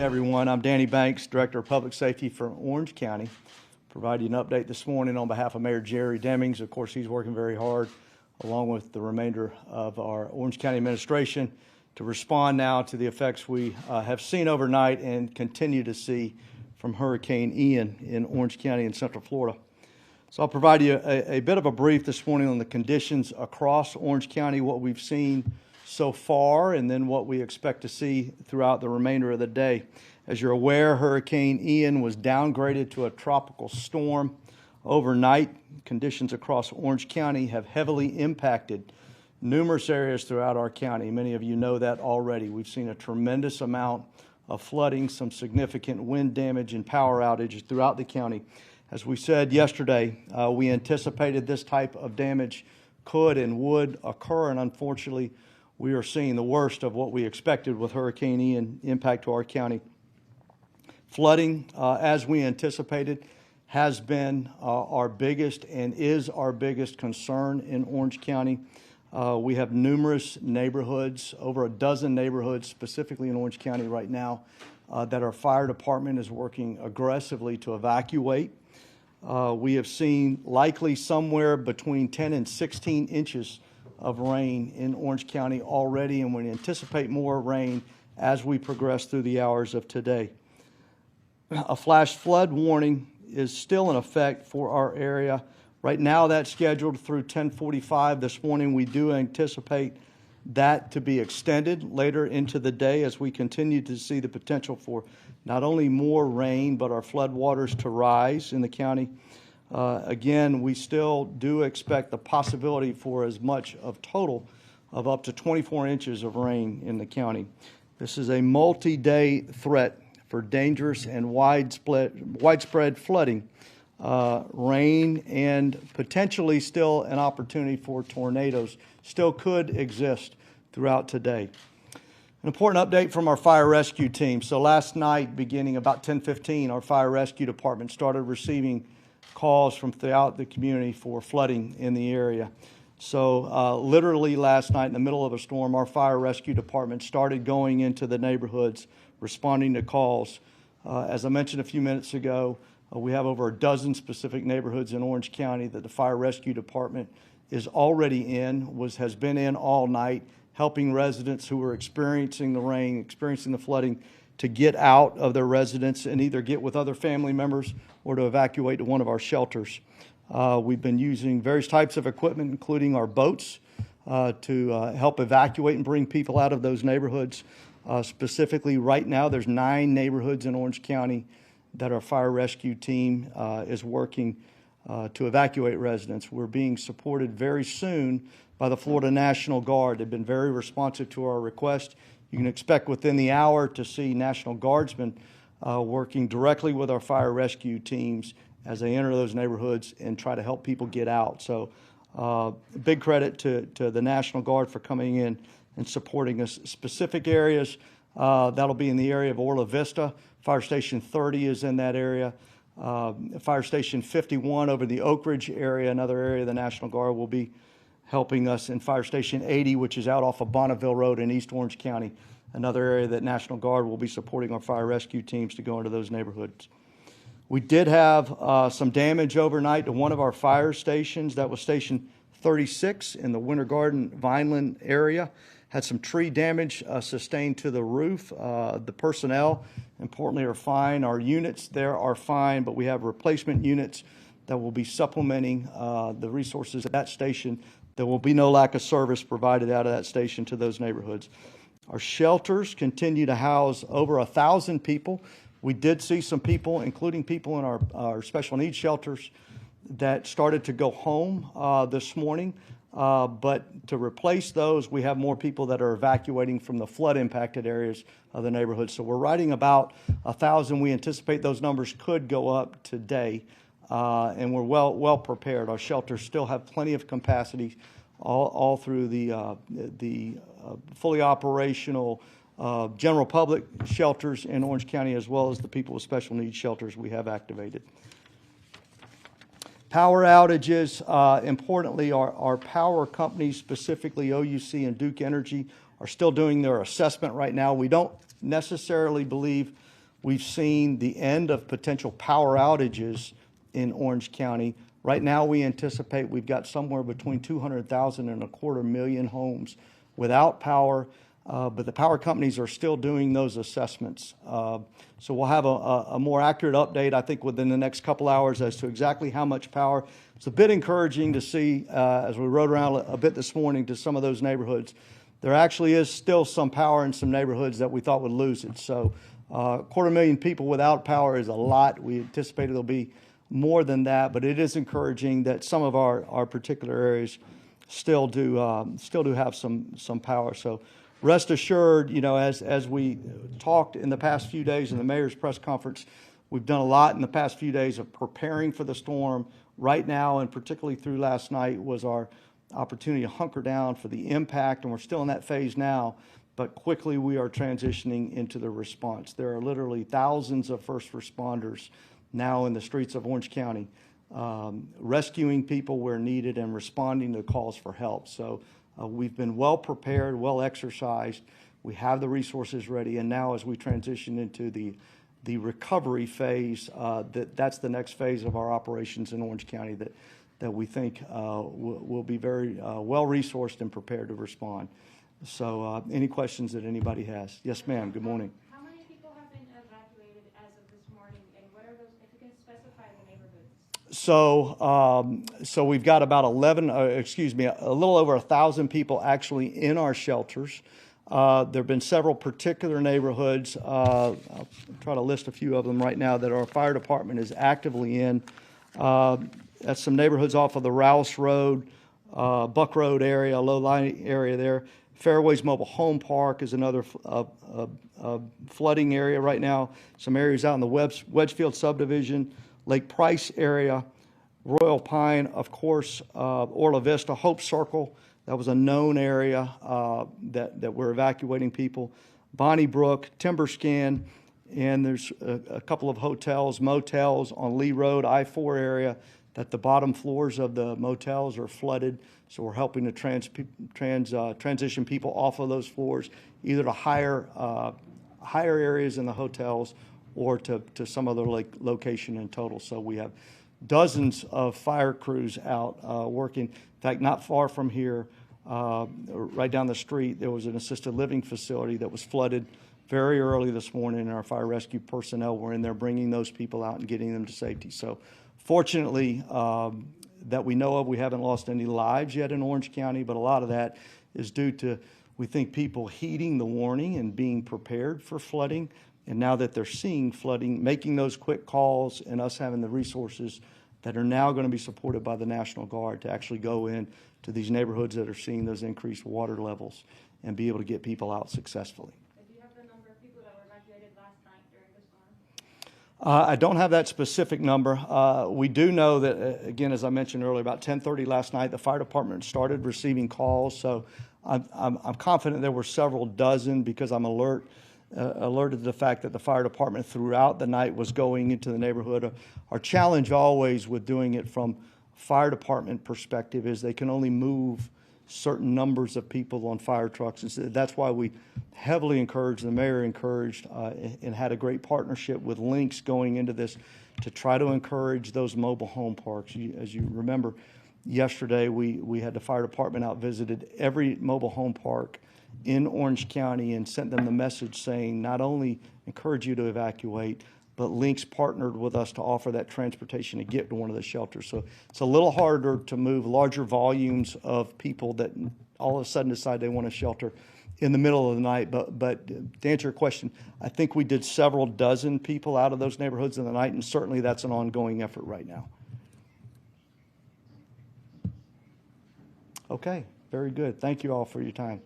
morning, everyone. I'm Danny Banks, Director of Public Safety for Orange County. Providing an update this morning on behalf of Mayor Jerry Demings. Of course, he's working very hard, along with the remainder of our Orange County administration, to respond now to the effects we have seen overnight and continue to see from Hurricane Ian in Orange County in Central Florida. So I'll provide you a bit of a brief this morning on the conditions across Orange County, what we've seen so far, and then what we expect to see throughout the remainder of the day. As you're aware, Hurricane Ian was downgraded to a tropical storm overnight. Conditions across Orange County have heavily impacted numerous areas throughout our county. Many of you know that already. We've seen a tremendous amount of flooding, some significant wind damage and power outages throughout the county. As we said yesterday, we anticipated this type of damage could and would occur, and unfortunately, we are seeing the worst of what we expected with Hurricane Ian impact to our county. Flooding, as we anticipated, has been our biggest and is our biggest concern in Orange County. We have numerous neighborhoods, over a dozen neighborhoods specifically in Orange County right now, that our fire department is working aggressively to evacuate. We have seen likely somewhere between 10 and 16 inches of rain in Orange County already, and we anticipate more rain as we progress through the hours of today. A flash flood warning is still in effect for our area. Right now, that's scheduled through 10:45 this morning. We do anticipate that to be extended later into the day as we continue to see the potential for not only more rain, but our flood waters to rise in the county. Again, we still do expect the possibility for as much of total of up to 24 inches of rain in the county. This is a multi-day threat for dangerous and widespread flooding, rain, and potentially still an opportunity for tornadoes still could exist throughout today. An important update from our fire rescue team. So last night, beginning about 10:15, our fire rescue department started receiving calls from throughout the community for flooding in the area. So literally last night in the middle of a storm, our fire rescue department started going into the neighborhoods, responding to calls. As I mentioned a few minutes ago, we have over a dozen specific neighborhoods in Orange County that the fire rescue department is already in, has been in all night, helping residents who are experiencing the rain, experiencing the flooding, to get out of their residence and either get with other family members or to evacuate to one of our shelters. We've been using various types of equipment, including our boats, to help evacuate and bring people out of those neighborhoods. Specifically, right now, there's 9 neighborhoods in Orange County that our fire rescue team is working to evacuate residents. We're being supported very soon by the Florida National Guard. They've been very responsive to our request. You can expect within the hour to see National Guardsmen working directly with our fire rescue teams as they enter those neighborhoods and try to help people get out. So big credit to the National Guard for coming in and supporting us. Specific areas, that'll be in the area of Orla Vista. Fire Station 30 is in that area. Fire Station 51 over the Oak Ridge area, another area the National Guard will be helping us, in Fire Station 80, which is out off of Bonneville Road in East Orange County, another area that National Guard will be supporting our fire rescue teams to go into those neighborhoods. We did have some damage overnight to one of our fire stations. That was Station 36 in the Winter Garden Vineland area. Had some tree damage sustained to the roof. The personnel, importantly, are fine. Our units there are fine, but we have replacement units that will be supplementing the resources at that station. There will be no lack of service provided out of that station to those neighborhoods. Our shelters continue to house over 1,000 people. We did see some people, including people in our special needs shelters, that started to go home this morning. But to replace those, we have more people that are evacuating from the flood-impacted areas of the neighborhood. So we're riding about 1,000. We anticipate those numbers could go up today, and we're well prepared. Our shelters still have plenty of capacity all through the fully operational general public shelters in Orange County, as well as the people with special needs shelters we have activated. Power outages, importantly, our power companies, specifically OUC and Duke Energy, are still doing their assessment right now. We don't necessarily believe we've seen the end of potential power outages in Orange County. Right now, we anticipate we've got somewhere between 200,000 and a quarter million homes without power, but the power companies are still doing those assessments. So we'll have a more accurate update, I think, within the next couple hours as to exactly how much power. It's a bit encouraging to see, as we rode around a bit this morning to some of those neighborhoods, there actually is still some power in some neighborhoods that we thought would lose it. So a quarter million people without power is a lot. We anticipated there'll be more than that, but it is encouraging that some of our particular areas still do have some power. So rest assured, as we talked in the past few days in the mayor's press conference, we've done a lot in the past few days of preparing for the storm. Right now, and particularly through last night, was our opportunity to hunker down for the impact, and we're still in that phase now, but quickly we are transitioning into the response. There are literally thousands of first responders now in the streets of Orange County, rescuing people where needed and responding to calls for help. So we've been well prepared, well exercised. We have the resources ready, and now as we transition into the recovery phase, that's the next phase of our operations in Orange County that we think will be very well resourced and prepared to respond. So any questions that anybody has? Yes, ma'am. Good morning. How many people have been evacuated as of this morning, and what are those, if you can specify the neighborhoods? So we've got about a little over 1,000 people actually in our shelters. There have been several particular neighborhoods. I'll try to list a few of them right now that our fire department is actively in. That's some neighborhoods off of the Rouse Road, Buck Road area, low-lying area there. Fairways Mobile Home Park is another flooding area right now. Some areas out in the Wedgefield subdivision, Lake Price area, Royal Pine, of course, Orla Vista, Hope Circle. That was a known area that we're evacuating people. Bonnie Brook, Timberscan, and there's a couple of hotels, motels on Lee Road, I-4 area, that the bottom floors of the motels are flooded. So we're helping to transition people off of those floors, either to higher areas in the hotels or to some other location in total. So we have dozens of fire crews out working. In fact, not far from here, right down the street, there was an assisted living facility that was flooded very early this morning, and our fire rescue personnel were in there bringing those people out and getting them to safety. So fortunately, that we know of, we haven't lost any lives yet in Orange County, but a lot of that is due to, we think, people heeding the warning and being prepared for flooding. And now that they're seeing flooding, making those quick calls, and us having the resources that are now going to be supported by the National Guard to actually go in to these neighborhoods that are seeing those increased water levels and be able to get people out successfully. Do you have the number of people that were evacuated last night during the storm? I don't have that specific number. We do know that, again, as I mentioned earlier, about 10:30 last night, the fire department started receiving calls. So I'm confident there were several dozen, because I'm alerted to the fact that the fire department throughout the night was going into the neighborhood. Our challenge always with doing it from fire department perspective is they can only move certain numbers of people on fire trucks. And so that's why we heavily encouraged, the mayor encouraged, and had a great partnership with Lynx going into this to try to encourage those mobile home parks. As you remember, yesterday we had the fire department out, visited every mobile home park in Orange County and sent them the message saying, not only encourage you to evacuate, but Lynx partnered with us to offer that transportation to get to one of the shelters. So it's a little harder to move larger volumes of people that all of a sudden decide they want to shelter in the middle of the night. But to answer your question, I think we did several dozen people out of those neighborhoods in the night, and certainly that's an ongoing effort right now. Okay, very good. Thank you all for your time.